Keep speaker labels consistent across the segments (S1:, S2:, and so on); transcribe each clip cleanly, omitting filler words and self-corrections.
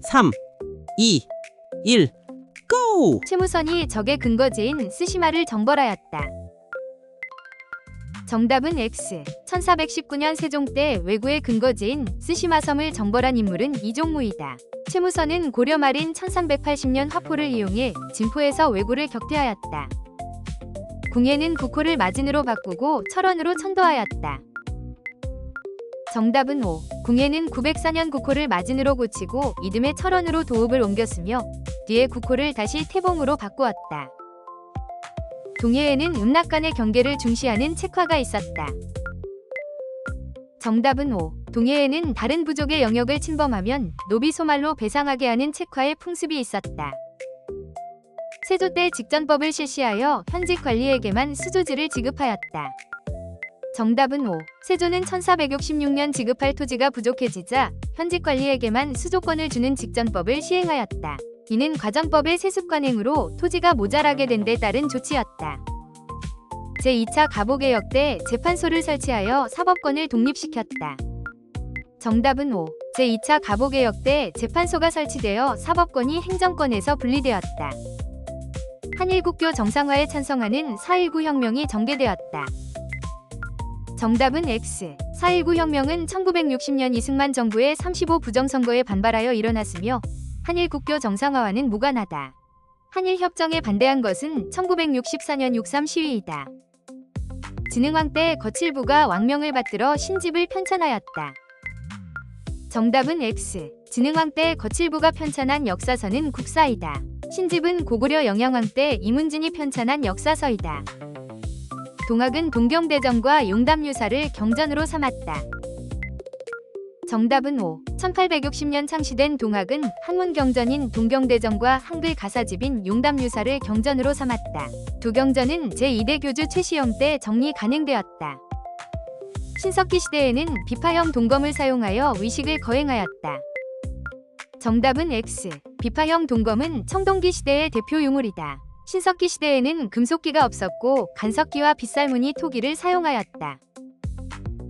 S1: 3, 2, 1, 고!
S2: 채무선이 적의 근거지인 스시마를 정벌하였다. 정답은 X. 1419년 세종 때 왜구의 근거지인 스시마섬을 정벌한 인물은 이종무이다. 채무선은 고려 말인 1380년 화포를 이용해 진포에서 왜구를 격퇴하였다. 궁예는 국호를 마진으로 바꾸고 철원으로 천도하였다. 정답은 O. 궁예는 904년 국호를 마진으로 고치고 이듬해 철원으로 도읍을 옮겼으며 뒤에 국호를 다시 태봉으로 바꾸었다. 동해에는 음락 간의 경계를 중시하는 책화가 있었다. 정답은 O. 동해에는 다른 부족의 영역을 침범하면 노비소말로 배상하게 하는 책화의 풍습이 있었다. 세조 때 직전법을 실시하여 현직 관리에게만 수조지를 지급하였다. 정답은 O. 세조는 1466년 지급할 토지가 부족해지자 현직 관리에게만 수조권을 주는 직전법을 시행하였다. 이는 과정법의 세습관행으로 토지가 모자라게 된 데 따른 조치였다. 제2차 가보개혁 때 재판소를 설치하여 사법권을 독립시켰다. 정답은 O. 제2차 가보개혁 때 재판소가 설치되어 사법권이 행정권에서 분리되었다. 한일국교 정상화에 찬성하는 4.19 혁명이 전개되었다. 정답은 X. 4.19 혁명은 1960년 이승만 정부의 35 부정선거에 반발하여 일어났으며 한일국교 정상화와는 무관하다. 한일협정에 반대한 것은 1964년 6.3 시위이다. 진흥왕 때 거칠부가 왕명을 받들어 신집을 편찬하였다. 정답은 X. 진흥왕 때 거칠부가 편찬한 역사서는 국사이다. 신집은 고구려 영양왕 때 이문진이 편찬한 역사서이다. 동학은 동경대전과 용담유사를 경전으로 삼았다. 정답은 O. 1860년 창시된 동학은 학문경전인 동경대전과 한글 가사집인 용담유사를 경전으로 삼았다. 두 경전은 제2대 교주 최시영 때 정리 간행되었다. 신석기 시대에는 비파형 동검을 사용하여 의식을 거행하였다. 정답은 X. 비파형 동검은 청동기 시대의 대표 유물이다. 신석기 시대에는 금속기가 없었고 간석기와 빗살무늬 토기를 사용하였다.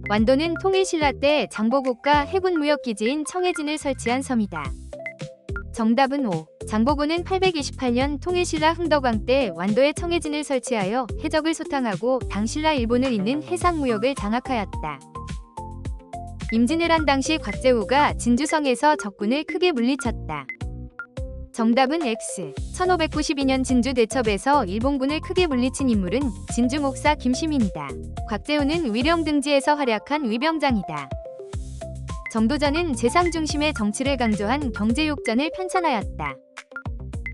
S2: 완도는 통일신라 때 장보고가 해군 무역기지인 청해진을 설치한 섬이다. 정답은 O. 장보고는 828년 통일신라 흥덕왕 때 완도에 청해진을 설치하여 해적을 소탕하고 당신라 일본을 잇는 해상무역을 장악하였다. 임진을 한 당시 곽재우가 진주성에서 적군을 크게 물리쳤다. 정답은 X. 1592년 진주 대첩에서 일본군을 크게 물리친 인물은 진주 목사 김시민이다. 곽재우는 위령등지에서 활약한 위병장이다. 정도전은 재상 중심의 정치를 강조한 경제욕전을 편찬하였다.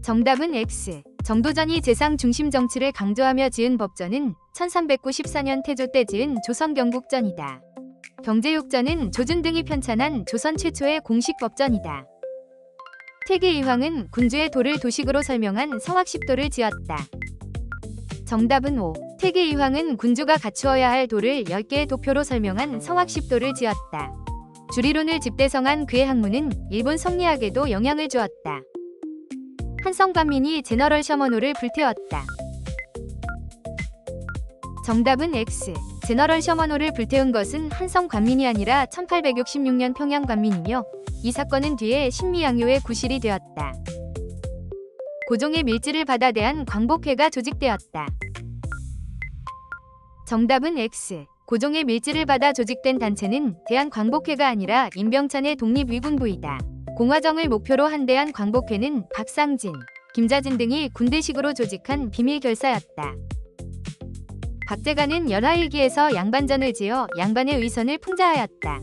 S2: 정답은 X. 정도전이 재상 중심 정치를 강조하며 지은 법전은 1394년 태조 때 지은 조선경국전이다. 경제욕전은 조준 등이 편찬한 조선 최초의 공식 법전이다. 태계이황은 군주의 도를 도식으로 설명한 성악십도를 지었다. 정답은 O. 태계이황은 군주가 갖추어야 할 도를 10개의 도표로 설명한 성악십도를 지었다. 주리론을 집대성한 그의 학문은 일본 성리학에도 영향을 주었다. 한성관민이 제너럴 셔먼호를 불태웠다. 정답은 X. 제너럴 셔먼호를 불태운 것은 한성관민이 아니라 1866년 평양관민이며 이 사건은 뒤에 신미양요의 구실이 되었다. 고종의 밀지를 받아 대한 광복회가 조직되었다. 정답은 X. 고종의 밀지를 받아 조직된 단체는 대한광복회가 아니라 임병찬의 독립위군부이다. 공화정을 목표로 한 대한광복회는 박상진, 김자진 등이 군대식으로 조직한 비밀결사였다. 박제가는 열하일기에서 양반전을 지어 양반의 의선을 풍자하였다.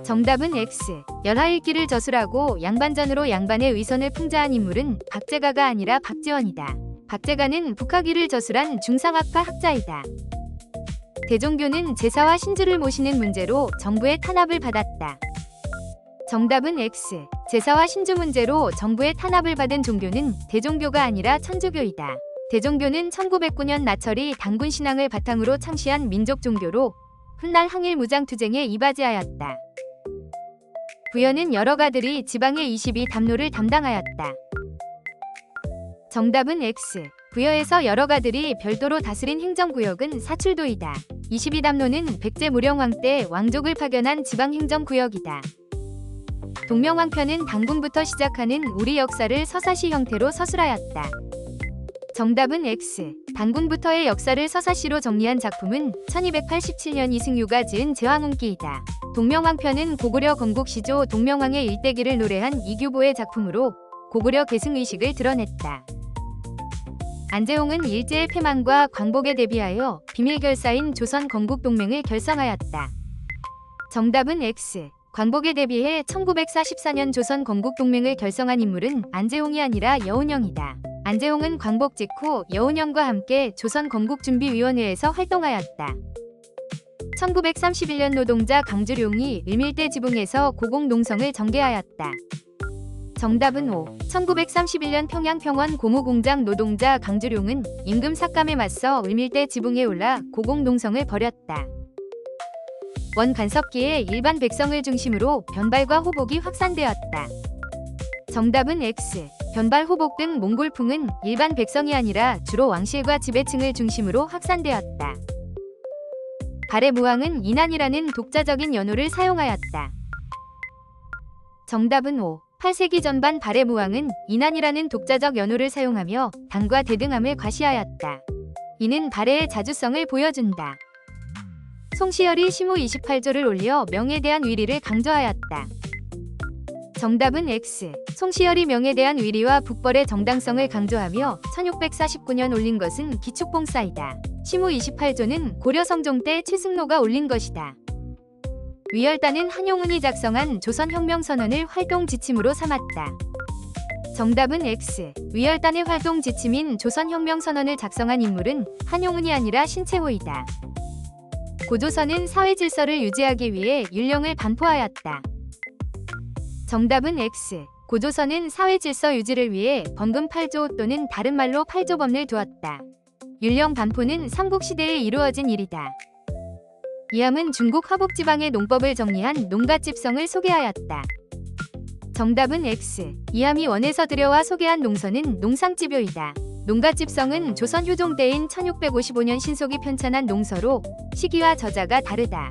S2: 정답은 X. 열하일기를 저술하고 양반전으로 양반의 의선을 풍자한 인물은 박제가가 아니라 박지원이다. 박제가는 북학위를 저술한 중상학파 학자이다. 대종교는 제사와 신주를 모시는 문제로 정부의 탄압을 받았다. 정답은 X. 제사와 신주 문제로 정부의 탄압을 받은 종교는 대종교가 아니라 천주교이다. 대종교는 1909년 나철이 단군 신앙을 바탕으로 창시한 민족 종교로 훗날 항일 무장투쟁에 이바지하였다. 부여는 여러 가들이 지방의 22담로를 담당하였다. 정답은 X. 부여에서 여러 가들이 별도로 다스린 행정구역은 사출도이다. 22담로는 백제 무령왕 때 왕족을 파견한 지방행정구역이다. 동명왕편은 당군부터 시작하는 우리 역사를 서사시 형태로 서술하였다. 정답은 X. 당군부터의 역사를 서사시로 정리한 작품은 1287년 이승유가 지은 제왕운기이다. 동명왕편은 고구려 건국시조 동명왕의 일대기를 노래한 이규보의 작품으로 고구려 계승의식을 드러냈다. 안재홍은 일제의 패망과 광복에 대비하여 비밀결사인 조선 건국동맹을 결성하였다. 정답은 X. 광복에 대비해 1944년 조선 건국동맹을 결성한 인물은 안재홍이 아니라 여운형이다. 안재홍은 광복 직후 여운형과 함께 조선 건국준비위원회에서 활동하였다. 1931년 노동자 강주룡이 을밀대 지붕에서 고공농성을 전개하였다. 정답은 O. 1931년 평양 평원 고무공장 노동자 강주룡은 임금 삭감에 맞서 을밀대 지붕에 올라 고공농성을 벌였다. 원간섭기에 일반 백성을 중심으로 변발과 호복이 확산되었다. 정답은 X. 변발, 호복 등 몽골풍은 일반 백성이 아니라 주로 왕실과 지배층을 중심으로 확산되었다. 발해무왕은 인안이라는 독자적인 연호를 사용하였다. 정답은 O. 8세기 전반 발해무왕은 인안이라는 독자적 연호를 사용하며 당과 대등함을 과시하였다. 이는 발해의 자주성을 보여준다. 송시열이 시무 28조를 올려 명에 대한 위리를 강조하였다. 정답은 X. 송시열이 명에 대한 위리와 북벌의 정당성을 강조하며 1649년 올린 것은 기축봉사이다. 시무 28조는 고려 성종 때 최승로가 올린 것이다. 위열단은 한용운이 작성한 조선혁명선언을 활동 지침으로 삼았다. 정답은 X. 위열단의 활동 지침인 조선혁명선언을 작성한 인물은 한용운이 아니라 신채호이다. 고조선은 사회질서를 유지하기 위해 율령을 반포하였다. 정답은 X. 고조선은 사회질서 유지를 위해 범금 8조 또는 다른 말로 8조범을 두었다. 율령 반포는 삼국시대에 이루어진 일이다. 이함은 중국 화북지방의 농법을 정리한 농가집성을 소개하였다. 정답은 X. 이함이 원에서 들여와 소개한 농서는 농상집요이다. 농가집성은 조선 효종 때인 1655년 신속이 편찬한 농서로 시기와 저자가 다르다.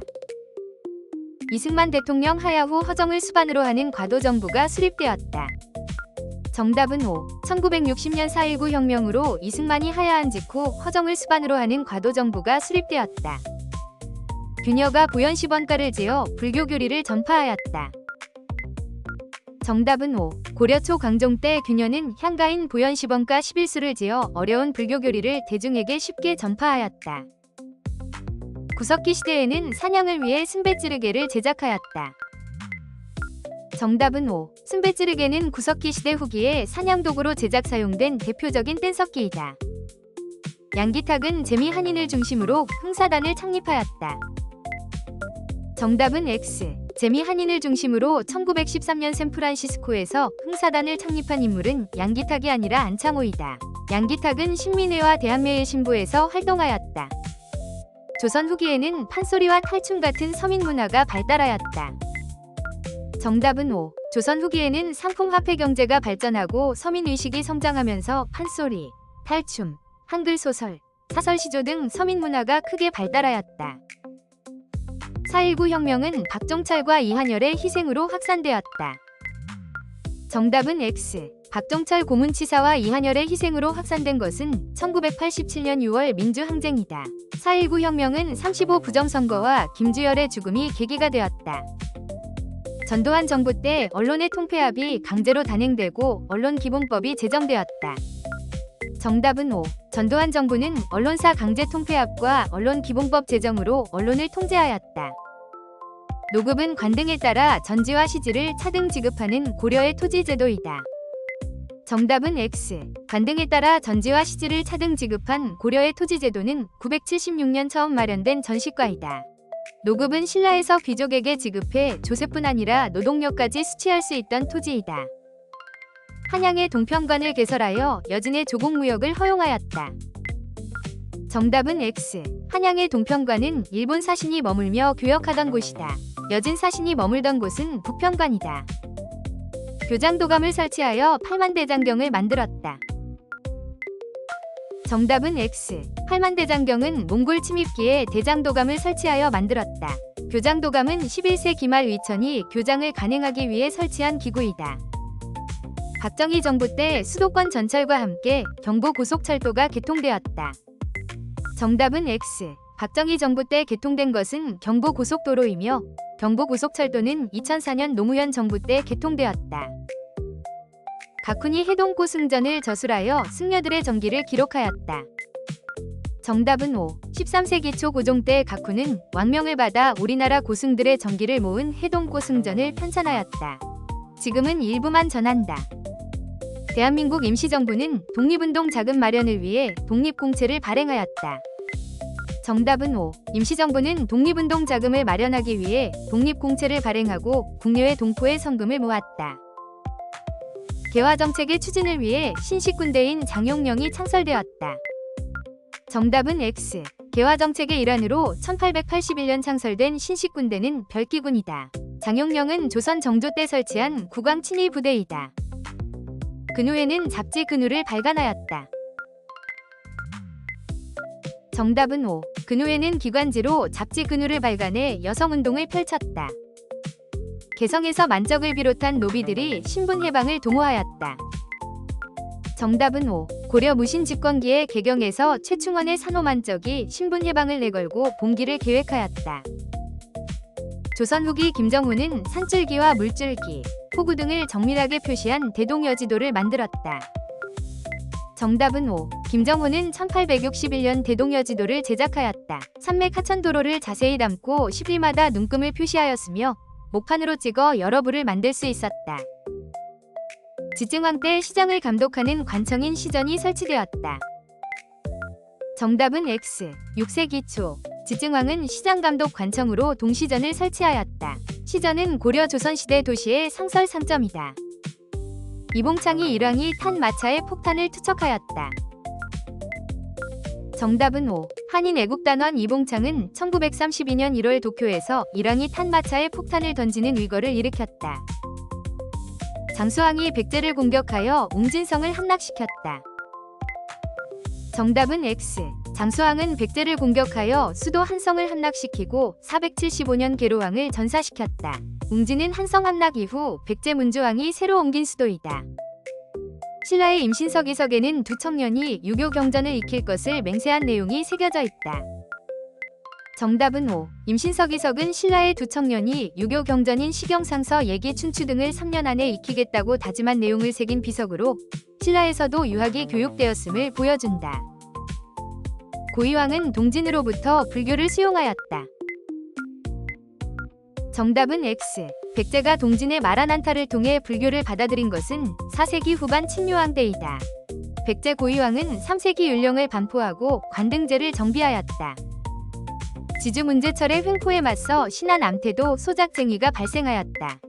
S2: 이승만 대통령 하야 후 허정을 수반으로 하는 과도정부가 수립되었다. 정답은 O. 1960년 4.19 혁명으로 이승만이 하야한 직후 허정을 수반으로 하는 과도정부가 수립되었다. 규녀가 보현시번가를 지어 불교 교리를 전파하였다. 정답은 O. 고려 초 광종 때 규녀는 향가인 보현시번가 11수를 지어 어려운 불교 교리를 대중에게 쉽게 전파하였다. 구석기 시대에는 사냥을 위해 순배찌르개를 제작하였다. 정답은 O. 순배찌르개는 구석기 시대 후기에 사냥도구로 제작 사용된 대표적인 뗀석기이다. 양기탁은 재미 한인을 중심으로 흥사단을 창립하였다. 정답은 X. 재미 한인을 중심으로 1913년 샌프란시스코에서 흥사단을 창립한 인물은 양기탁이 아니라 안창호이다. 양기탁은 신민회와 대한매일 신부에서 활동하였다. 조선 후기에는 판소리와 탈춤 같은 서민 문화가 발달하였다. 정답은 O. 조선 후기에는 상품화폐 경제가 발전하고 서민의식이 성장하면서 판소리, 탈춤, 한글소설, 사설시조 등 서민 문화가 크게 발달하였다. 4.19 혁명은 박종철과 이한열의 희생으로 확산되었다. 정답은 X. 박종철 고문치사와 이한열의 희생으로 확산된 것은 1987년 6월 민주항쟁이다. 4.19 혁명은 35 부정선거와 김주열의 죽음이 계기가 되었다. 전두환 정부 때 언론의 통폐합이 강제로 단행되고 언론기본법이 제정되었다. 정답은 O. 전두환 정부는 언론사 강제 통폐합과 언론기본법 제정으로 언론을 통제하였다. 노급은 관등에 따라 전지와 시지를 차등 지급하는 고려의 토지제도이다. 정답은 X. 관등에 따라 전지와 시지를 차등 지급한 고려의 토지제도는 976년 처음 마련된 전시과이다. 노급은 신라에서 귀족에게 지급해 조세뿐 아니라 노동력까지 수취할 수 있던 토지이다. 한양의 동평관을 개설하여 여진의 조공무역을 허용하였다. 정답은 X. 한양의 동평관은 일본 사신이 머물며 교역하던 곳이다. 여진 사신이 머물던 곳은 부평관이다. 교장도감을 설치하여 팔만대장경을 만들었다. 정답은 X. 팔만대장경은 몽골 침입기에 대장도감을 설치하여 만들었다. 교장도감은 11세기 말 위천이 교장을 간행하기 위해 설치한 기구이다. 박정희 정부 때 수도권 전철과 함께 경부고속철도가 개통되었다. 정답은 X. 박정희 정부 때 개통된 것은 경부고속도로이며 경부고속철도는 2004년 노무현 정부 때 개통되었다. 가쿤이 해동고 승전을 저술하여 승려들의 전기를 기록하였다. 정답은 O. 13세기 초 고종 때 가쿤은 왕명을 받아 우리나라 고승들의 전기를 모은 해동고 승전을 편찬하였다. 지금은 일부만 전한다. 대한민국 임시정부는 독립운동 자금 마련을 위해 독립공채를 발행하였다. 정답은 O. 임시정부는 독립운동 자금을 마련하기 위해 독립공채를 발행하고 국내외 동포의 성금을 모았다. 개화정책의 추진을 위해 신식군대인 장용령이 창설되었다. 정답은 X. 개화정책의 일환으로 1881년 창설된 신식군대는 별기군이다. 장용령은 조선 정조 때 설치한 국왕 친위 부대이다. 근후에는 잡지 근후를 발간하였다. 정답은 O. 근후에는 기관지로 잡지 근후를 발간해 여성운동을 펼쳤다. 개성에서 만적을 비롯한 노비들이 신분해방을 도모하였다. 정답은 O. 고려 무신 집권기에 개경에서 최충원의 산호만적이 신분해방을 내걸고 봉기를 계획하였다. 조선 후기 김정훈은 산줄기와 물줄기, 폭우 등을 정밀하게 표시한 대동여지도를 만들었다. 정답은 O. 김정훈은 1861년 대동여지도를 제작하였다. 산맥 하천도로를 자세히 담고 시리마다 눈금을 표시하였으며 목판으로 찍어 여러 부를 만들 수 있었다. 지증왕 때 시정을 감독하는 관청인 시전이 설치되었다. 정답은 X. 6세기 초 지증왕은 시장감독 관청으로 동시전을 설치하였다. 시전은 고려 조선시대 도시의 상설 상점이다. 이봉창이 일왕이 탄 마차에 폭탄을 투척하였다. 정답은 O. 한인 애국단원 이봉창은 1932년 1월 도쿄에서 일왕이 탄 마차에 폭탄을 던지는 위거를 일으켰다. 장수왕이 백제를 공격하여 웅진성을 함락시켰다. 정답은 X. 장수왕은 백제를 공격하여 수도 한성을 함락시키고 475년 계로왕을 전사시켰다. 웅진은 한성 함락 이후 백제 문주왕이 새로 옮긴 수도이다. 신라의 임신서기석에는 두 청년이 유교 경전을 익힐 것을 맹세한 내용이 새겨져 있다. 정답은 O. 임신서기석은 신라의 두 청년이 유교 경전인 시경상서 예기 춘추 등을 3년 안에 익히겠다고 다짐한 내용을 새긴 비석으로 신라에서도 유학이 교육되었음을 보여준다. 고이왕은 동진으로부터 불교를 수용하였다. 정답은 X. 백제가 동진의 마라난타를 통해 불교를 받아들인 것은 4세기 후반 친묘왕 때이다. 백제 고이왕은 3세기 율령을 반포하고 관등제를 정비하였다. 지주 문제철의 횡포에 맞서 신안 암태도 소작쟁이가 발생하였다.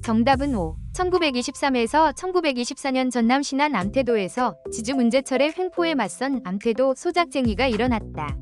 S2: 정답은 O. 1923에서 1924년 전남 신안 암태도에서 지주 문제철의 횡포에 맞선 암태도 소작쟁이가 일어났다.